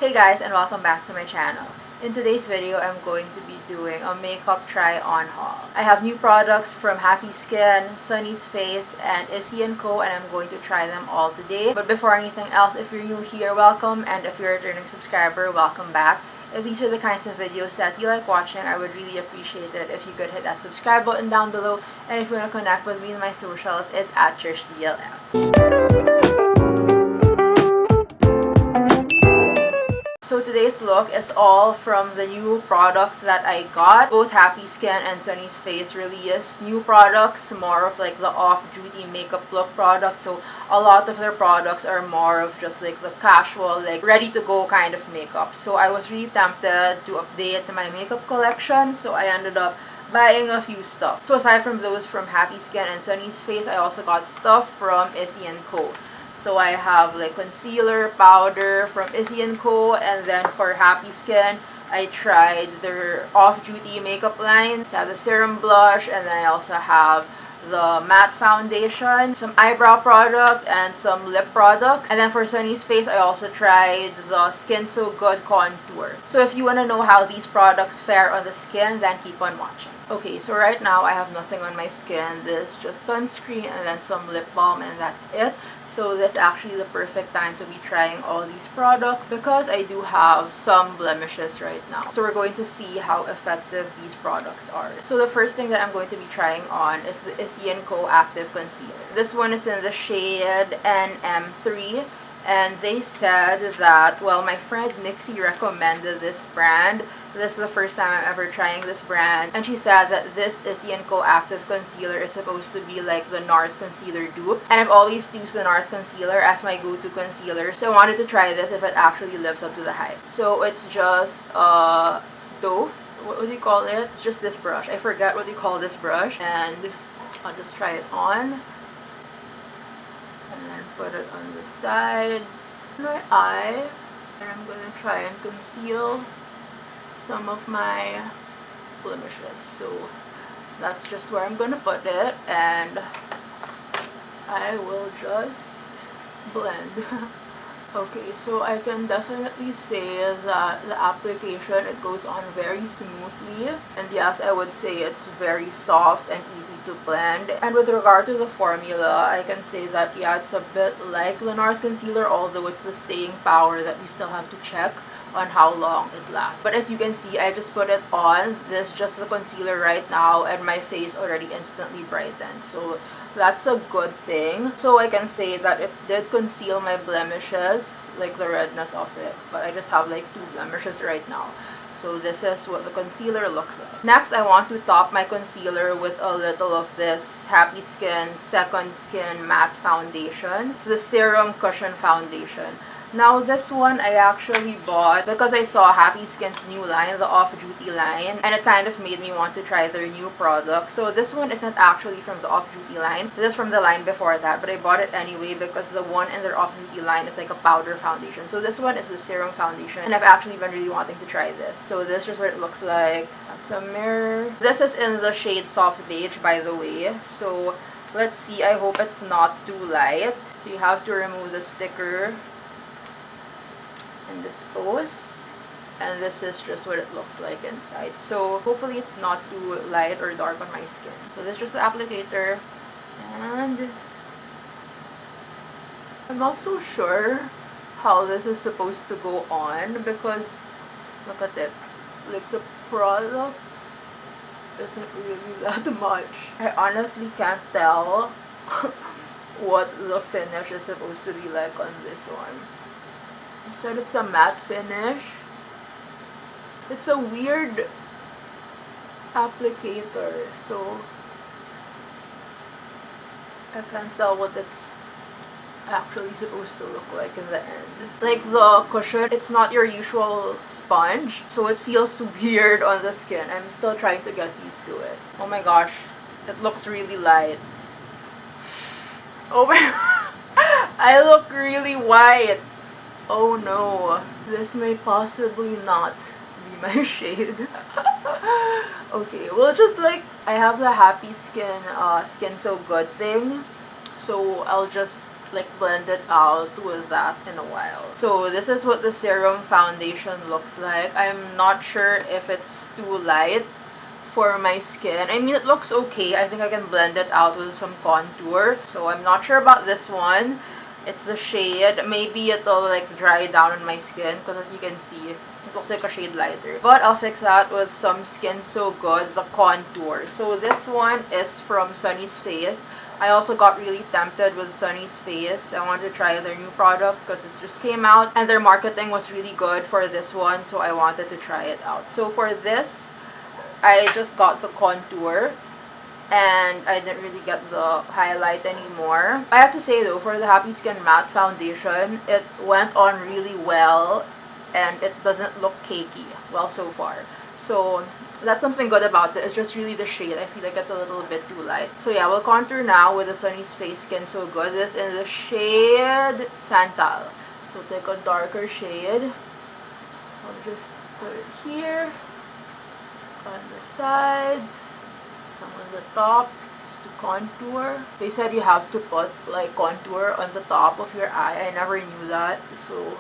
Hey guys, and welcome back to my channel. In today's video, I'm going to be doing a makeup try-on haul. I have new products from Happy Skin, Sunnies Face, and Issy and Co, and I'm going to try them all today. But before anything else, if you're new here, welcome, and if you're a returning subscriber, welcome back. If these are the kinds of videos that you like watching, I would really appreciate it if you could hit that subscribe button down below. And if you want to connect with me in my socials, it's at ChurchDLF. So today's look is all from the new products that I got. Both Happy Skin and Sunnies Face released new products, more of like the off-duty makeup look products. So a lot of their products are more of just like the casual, like ready-to-go kind of makeup. So I was really tempted to update my makeup collection, so I ended up buying a few stuff. So aside from those from Happy Skin and Sunnies Face, I also got stuff from Issy and Co. So I have like concealer, powder from Issy and Co. And then for Happy Skin, I tried their off-duty makeup line. So I have the Serum blush, and then I also have the matte foundation, some eyebrow product, and some lip products. And then for Sunnies Face, I also tried the Skin So Good contour. So if you want to know how these products fare on the skin, then keep on watching. Okay, so right now I have nothing on my skin. This is just sunscreen and then some lip balm, and that's it. So this is actually the perfect time to be trying all these products because I do have some blemishes right now. So we're going to see how effective these products are. So the first thing that I'm going to be trying on is the Issy and Co Active Concealer. This one is in the shade NM3. And they said that, well, my friend Nixie recommended this brand. This is the first time I'm ever trying this brand. And she said that this Issy and Co Active Concealer is supposed to be like the NARS Concealer dupe. And I've always used the NARS Concealer as my go-to concealer. So I wanted to try this if it actually lives up to the hype. So it's just doe. What do you call it? It's just this brush. I forgot what you call this brush. And I'll just try it on. And then put it on the sides of my eye, and I'm gonna try and conceal some of my blemishes. So that's just where I'm gonna put it, and I will just blend. Okay, so I can definitely say that the application, it goes on very smoothly, and yes, I would say it's very soft and easy to blend. And with regard to the formula, I can say that yeah, it's a bit like the NARS concealer, although it's the staying power that we still have to check on how long it lasts. But as you can see, I just put it on. This is just the concealer right now, and my face already instantly brightened. So that's a good thing. So I can say that it did conceal my blemishes, like the redness of it. But I just have like 2 blemishes right now. So this is what the concealer looks like. Next, I want to top my concealer with a little of this Happy Skin Second Skin Matte Foundation. It's the Serum Cushion Foundation. Now this one I actually bought because I saw Happy Skin's new line, the off-duty line, and it kind of made me want to try their new product. So this one isn't actually from the off-duty line. This is from the line before that, but I bought it anyway because the one in their off-duty line is like a powder foundation. So this one is the Serum Foundation, and I've actually been really wanting to try this. So this is what it looks like. As a mirror. This is in the shade Soft Beige, by the way. So let's see. I hope it's not too light. So you have to remove the sticker and dispose, and this is just what it looks like inside. So hopefully it's not too light or dark on my skin. So this is just the applicator, and I'm not so sure how this is supposed to go on because look at it, like the product isn't really that much. I honestly can't tell what the finish is supposed to be like on this one. So it's a matte finish. It's a weird applicator, so I can't tell what it's actually supposed to look like in the end. Like the cushion, it's not your usual sponge, so it feels weird on the skin. I'm still trying to get used to it. Oh my gosh, it looks really light. Oh my I look really white. Oh no, this may possibly not be my shade. Okay, well, just like I have the Happy Skin Skin So Good thing, so I'll just like blend it out with that in a while. So this is what the Serum foundation looks like. I'm not sure if it's too light for my skin. I mean, it looks okay. I think I can blend it out with some contour. So I'm not sure about this one. It's the shade. Maybe it'll like dry down on my skin because as you can see, it looks like a shade lighter. But I'll fix that with some Skin So Good, the contour. So this one is from Sunnies Face. I also got really tempted with Sunnies Face. I wanted to try their new product because this just came out and their marketing was really good for this one. So I wanted to try it out. So for this, I just got the contour and I didn't really get the highlight anymore. I have to say though, for the Happy Skin Matte Foundation, it went on really well and it doesn't look cakey well so far. So that's something good about it. It's just really the shade. I feel like it's a little bit too light. So yeah, we'll contour now with the Sunnies Face Skin So Good. This is in the shade Santal. So it's like a darker shade. I'll just put it here on the sides, some on the top, just to contour. They said you have to put like contour on the top of your eye. I never knew that, so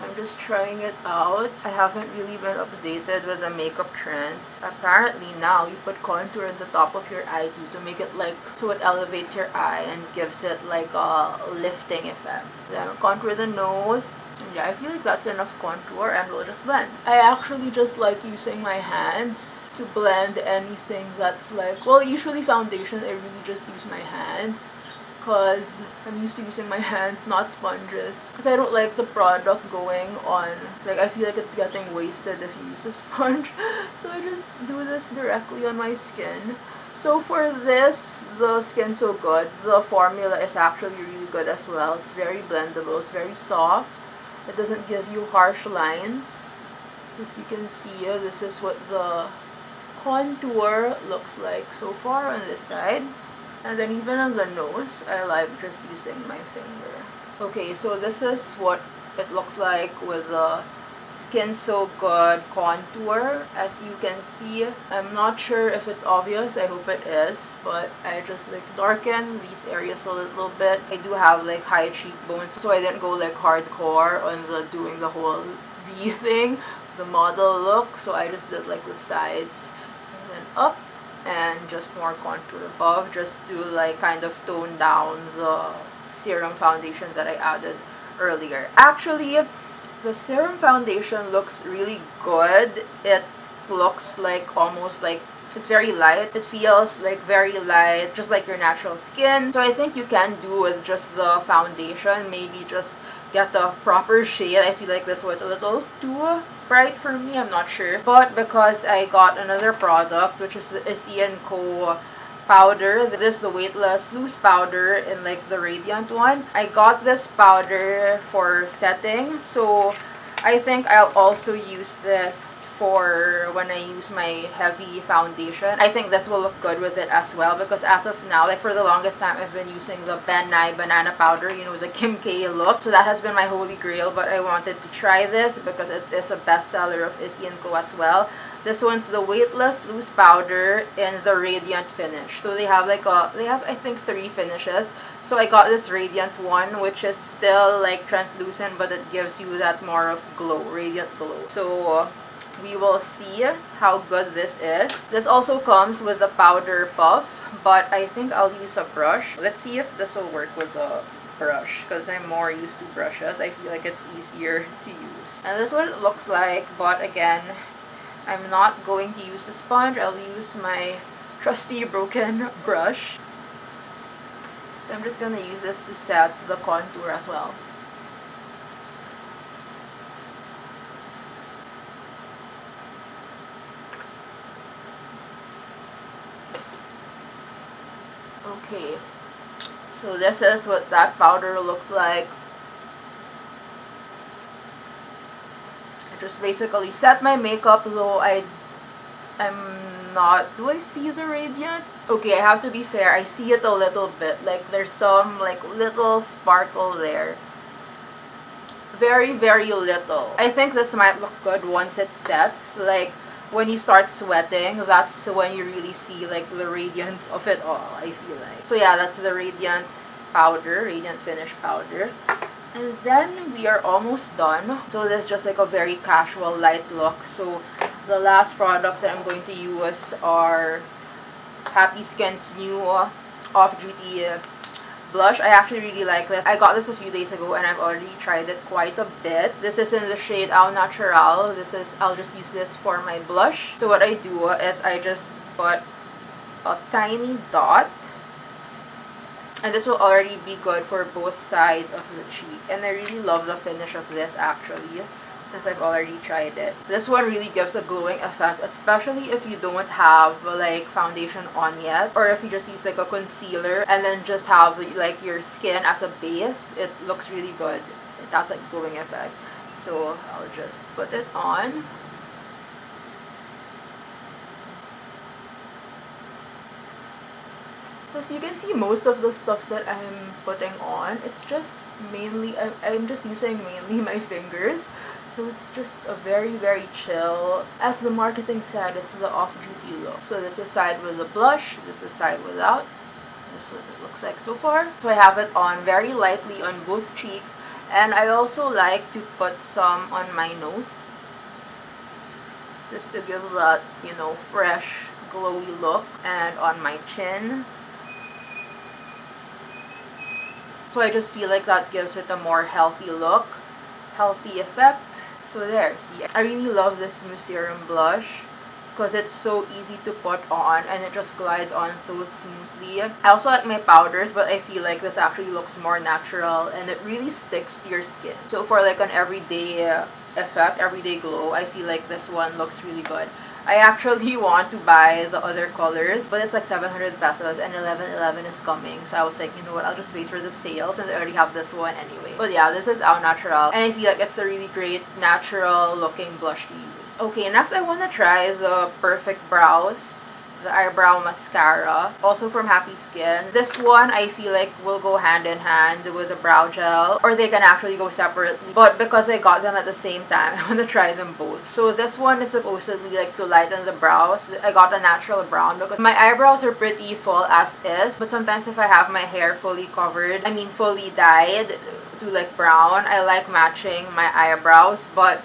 I'm just trying it out. I haven't really been updated with the makeup trends. Apparently now you put contour on the top of your eye too to make it like, so it elevates your eye and gives it like a lifting effect. Then I'll contour the nose. And yeah, I feel like that's enough contour and we'll just blend. I actually just like using my hands to blend anything that's like, well, usually foundation I really just use my hands because I'm used to using my hands, not sponges, because I don't like the product going on, like I feel like it's getting wasted if you use a sponge. So I just do this directly on my skin. So for this, the Skin So Good, the formula is actually really good as well. It's very blendable, it's very soft. It doesn't give you harsh lines. As you can see, this is what the contour looks like so far on this side. And then even on the nose, I like just using my finger. Okay, so this is what it looks like with the Skin So Good contour. As you can see, I'm not sure if it's obvious, I hope it is, but I just like darken these areas a little bit. I do have like high cheekbones, so I didn't go like hardcore on the doing the whole V thing, the model look, so I just did like the sides and then up and just more contour above, just to like kind of tone down the Serum foundation that I added earlier. Actually, the Serum foundation looks really good. It looks like almost like it's very light. It feels like very light, just like your natural skin. So I think you can do with just the foundation, maybe just get the proper shade. I feel like this was a little too bright for me, I'm not sure. But because I got another product, which is the Issy and Co powder, this is the Weightless loose powder in like the radiant one. I got this powder for setting, so I think I'll also use this for when I use my heavy foundation. I think this will look good with it as well, because as of now, like for the longest time, I've been using the Benai banana powder, you know, the Kim K look. So that has been my holy grail, but I wanted to try this because it is a bestseller of Issy and Co as well. This one's the Weightless loose powder in the radiant finish. So they have like I think 3 finishes. So I got this radiant one, which is still like translucent, but it gives you that more of glow, radiant glow. So we will see how good this is. This also comes with a powder puff, but I think I'll use a brush. Let's see if this will work with a brush, because I'm more used to brushes. I feel like it's easier to use. And this is what it looks like, but again, I'm not going to use the sponge. I'll use my trusty broken brush. So I'm just going to use this to set the contour as well. Okay, so this is what that powder looks like. I just basically set my makeup, though I'm not, do I see the radiant? Okay, I have to be fair, I see it a little bit, like there's some like little sparkle there. Very, very little. I think this might look good once it sets, like when you start sweating, that's when you really see like the radiance of it all, I feel like. So yeah, that's the radiant powder, Radiant Finish powder. And then we are almost done. So this is just like a very casual light look. So the last products that I'm going to use are Happy Skin's new off-duty blush. I actually really like this. I got this a few days ago and I've already tried it quite a bit. This is in the shade Au Naturel. I'll just use this for my blush. So what I do is I just put a tiny dot, and this will already be good for both sides of the cheek. And I really love the finish of this actually, since I've already tried it. This one really gives a glowing effect, especially if you don't have like foundation on yet, or if you just use like a concealer and then just have like your skin as a base. It looks really good. It has like glowing effect. So I'll just put it on. So as you can see, most of the stuff that I'm putting on, it's just mainly, I'm just using mainly my fingers. So it's just a very, very chill. As the marketing said, it's the off-duty look. So this side was a blush, this side without. This is what it looks like so far. So I have it on very lightly on both cheeks. And I also like to put some on my nose, just to give that, you know, fresh, glowy look. And on my chin. So I just feel like that gives it a more healthy look, healthy effect. So there, see, I really love this new Serum blush because it's so easy to put on and it just glides on so smoothly. I also like my powders, but I feel like this actually looks more natural and it really sticks to your skin. So for like an everyday effect, everyday glow, I feel like this one looks really good. I actually want to buy the other colors, but it's like 700 pesos and 11/11 is coming. So I was like, you know what, I'll just wait for the sales and I already have this one anyway. But yeah, this is Au Naturel and I feel like it's a really great natural looking blush to use. Okay, next I want to try the Perfect Brows, the eyebrow mascara, also from Happy Skin. This one I feel like will go hand in hand with the brow gel, or they can actually go separately, but because I got them at the same time, I want to try them both. So this one is supposedly like to lighten the brows. I got a natural brown because my eyebrows are pretty full as is, but sometimes if I have my hair fully covered, I mean fully dyed to like brown, I like matching my eyebrows, but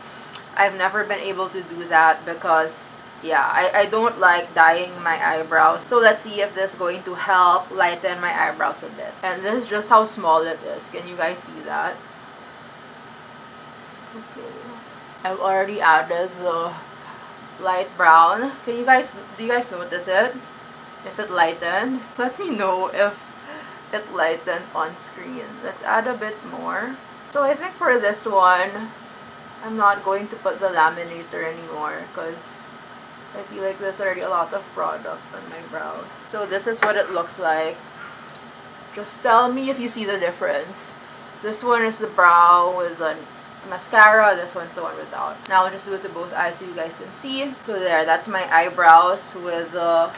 I've never been able to do that because yeah, I don't like dyeing my eyebrows. So let's see if this is going to help lighten my eyebrows a bit. And this is just how small it is. Can you guys see that? Okay. I've already added the light brown. Do you guys notice it? If it lightened? Let me know if it lightened on screen. Let's add a bit more. So I think for this one, I'm not going to put the laminator anymore because I feel like there's already a lot of product on my brows. So this is what it looks like. Just tell me if you see the difference. This one is the brow with the mascara. This one's the one without. Now I'll just do it to both eyes so you guys can see. So there, that's my eyebrows with the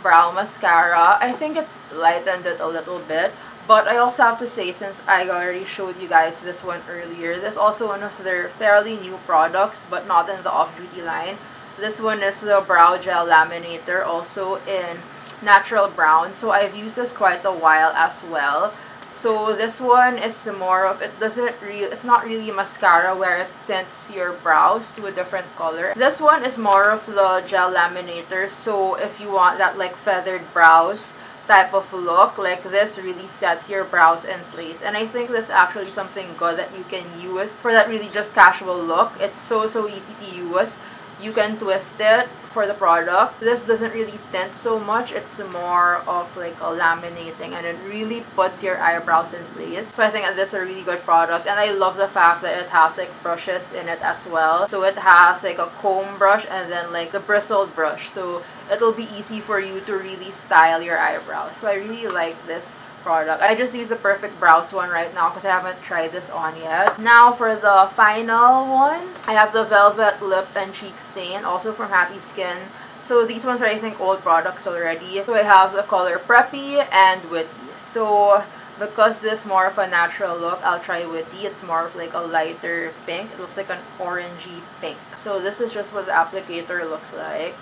brow mascara. I think it lightened it a little bit. But I also have to say, since I already showed you guys this one earlier, this is also one of their fairly new products, but not in the off-duty line. This one is the Brow Gel Laminator, also in Natural Brown. So I've used this quite a while as well. So this one is more of, it's not really mascara where it tints your brows to a different color. This one is more of the gel laminator. So if you want that like feathered brows type of look, like this really sets your brows in place. And I think this is actually something good that you can use for that really just casual look. It's so easy to use. You can twist it for the product. This doesn't really tint so much. It's more of like a laminating and it really puts your eyebrows in place. So I think that this is a really good product and I love the fact that it has like brushes in it as well. So it has like a comb brush and then like the bristled brush. So it'll be easy for you to really style your eyebrows. So I really like this product. I just use the Perfect Brows one right now because I haven't tried this on yet. Now for the final ones, I have the Velvet Lip and Cheek Stain, also from Happy Skin. So these ones are I think old products already. So I have the color Preppy and Witty. So because this is more of a natural look, I'll try Witty. It's more of like a lighter pink. It looks like an orangey pink. So this is just what the applicator looks like.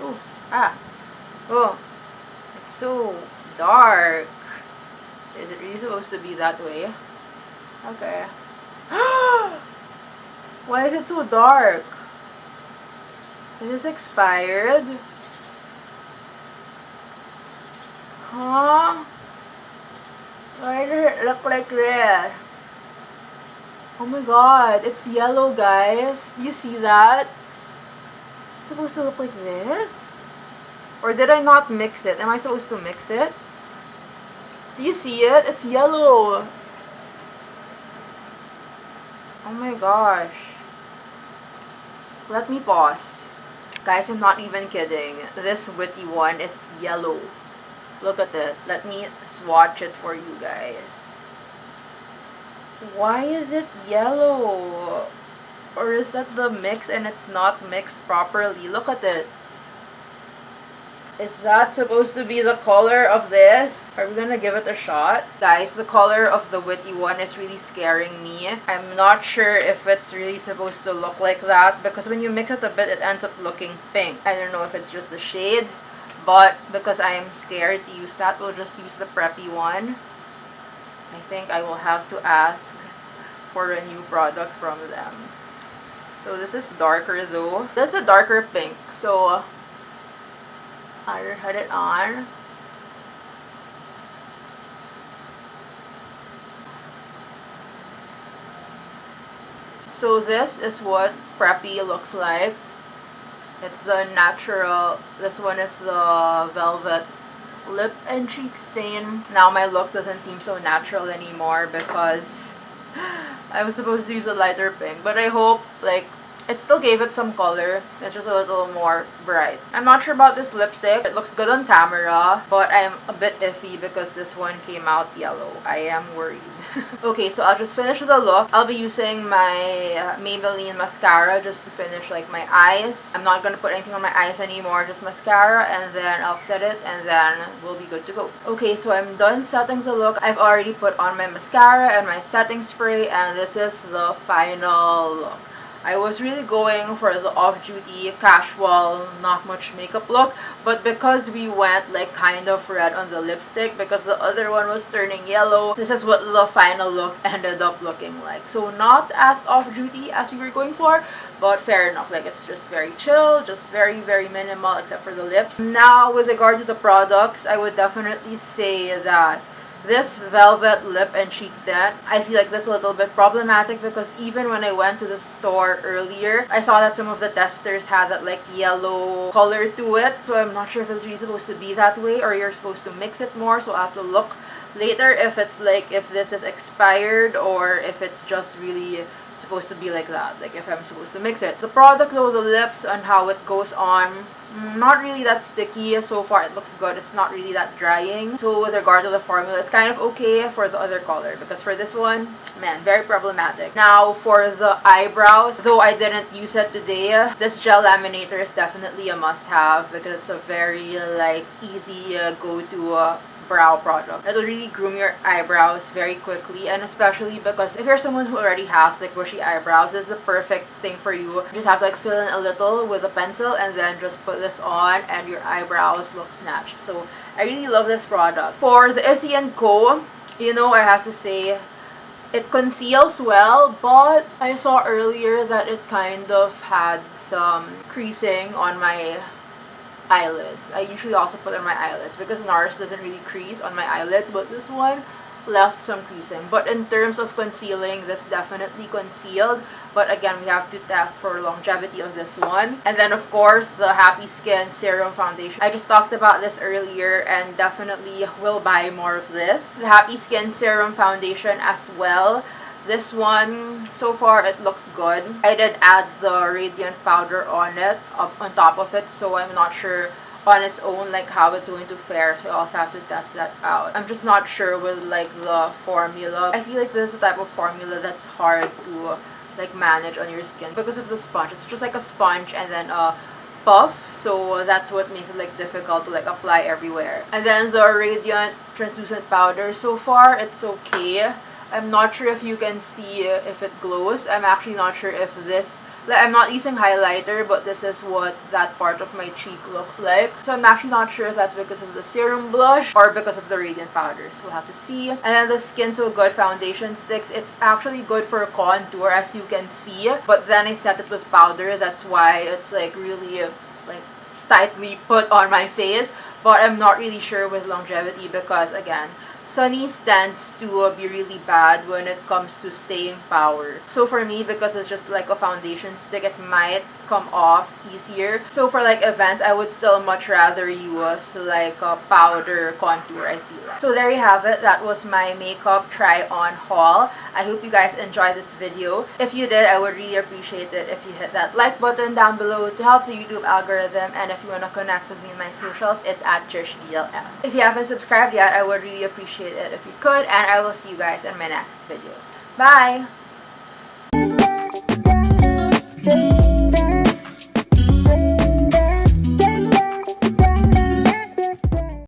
Ooh, oh, it's so dark. Is it really supposed to be that way? Okay. Why is it so dark? Is this expired? Huh? Why does it look like this? Oh my god, it's yellow, guys. Do you see that? It's supposed to look like this? Or did I not mix it? Am I supposed to mix it? Do you see it? It's yellow. Oh my gosh. Let me pause. Guys, I'm not even kidding. This Witty one is yellow. Look at it. Let me swatch it for you guys. Why is it yellow? Or is that the mix and it's not mixed properly? Look at it. Is that supposed to be the color of this? Are we gonna give it a shot? Guys, the color of the Witty one is really scaring me. I'm not sure if it's really supposed to look like that because when you mix it a bit, it ends up looking pink. I don't know if it's just the shade, but because I am scared to use that, we'll just use the Preppy one. I think I will have to ask for a new product from them. So this is darker though. This is a darker pink, so I just had it on. So this is what Preppy looks like. It's the Naturel. This one is the Velvet Lip and Cheek Stain. Now my look doesn't seem so natural anymore because I was supposed to use a lighter pink. But I hope, like, it still gave it some color. It's just a little more bright. I'm not sure about this lipstick. It looks good on camera, but I'm a bit iffy because this one came out yellow. I am worried. Okay, so I'll just finish the look. I'll be using my Maybelline mascara just to finish like my eyes. I'm not gonna put anything on my eyes anymore, just mascara, and then I'll set it and then we'll be good to go. Okay, so I'm done setting the look. I've already put on my mascara and my setting spray, and this is the final look. I was really going for the off-duty, casual, not much makeup look, but because we went like kind of red on the lipstick because the other one was turning yellow, this is what the final look ended up looking like. So not as off-duty as we were going for, but fair enough. Like, it's just very chill, just very, very minimal except for the lips. Now, with regard to the products, I would definitely say that this Velvet Lip and Cheek Tint, I feel like this is a little bit problematic because even when I went to the store earlier, I saw that some of the testers had that like yellow color to it. So I'm not sure if it's really supposed to be that way or you're supposed to mix it more. So I'll have to look later if it's like, if this is expired or if it's just really supposed to be like that, like if I'm supposed to mix it. The product though, the lips and how it goes on, not really that sticky so far. It looks good. It's not really that drying. So with regard to the formula, it's kind of okay for the other color because for this one, man, very problematic. Now for the eyebrows, though I didn't use it today, this gel laminator is definitely a must-have because it's a very like easy go-to brow product. It'll really groom your eyebrows very quickly, and especially because if you're someone who already has like bushy eyebrows, this is the perfect thing for you. You just have to like fill in a little with a pencil and then just put this on and your eyebrows look snatched. So I really love this product. For the Issy and Co, you know, I have to say it conceals well, but I saw earlier that it kind of had some creasing on my eyelids. I usually also put on my eyelids because NARS doesn't really crease on my eyelids, but this one left some creasing. But in terms of concealing, this definitely concealed, but again, we have to test for longevity of this one. And then of course the Happy Skin Serum Foundation. I just talked about this earlier and definitely will buy more of this. The Happy Skin Serum Foundation as well. This one, so far it looks good. I did add the Radiant powder on it, on top of it, so I'm not sure on its own like how it's going to fare, so I also have to test that out. I'm just not sure with like the formula. I feel like this is the type of formula that's hard to like manage on your skin because of the sponge. It's just like a sponge and then a puff, so that's what makes it like difficult to like apply everywhere. And then the Radiant translucent powder, so far it's okay. I'm not sure if you can see if it glows. I'm actually not sure if this Like, I'm not using highlighter, but this is what that part of my cheek looks like. So I'm actually not sure if that's because of the serum blush or because of the radiant powder. So we'll have to see. And then the Skin So Good foundation sticks. It's actually good for contour, as you can see. But then I set it with powder. That's why it's like really like tightly put on my face. But I'm not really sure with longevity because, again, Sunnies tends to be really bad when it comes to staying power. So for me, because it's just like a foundation stick, it might come off easier. So for like events, I would still much rather use like a powder contour, I feel like. So there you have it. That was my makeup try on haul. I hope you guys enjoyed this video. If you did, I would really appreciate it if you hit that like button down below to help the YouTube algorithm. And if you want to connect with me in my socials, it's at JershDLF. If you haven't subscribed yet, I would really appreciate it if you could, and I will see you guys in my next video. Bye!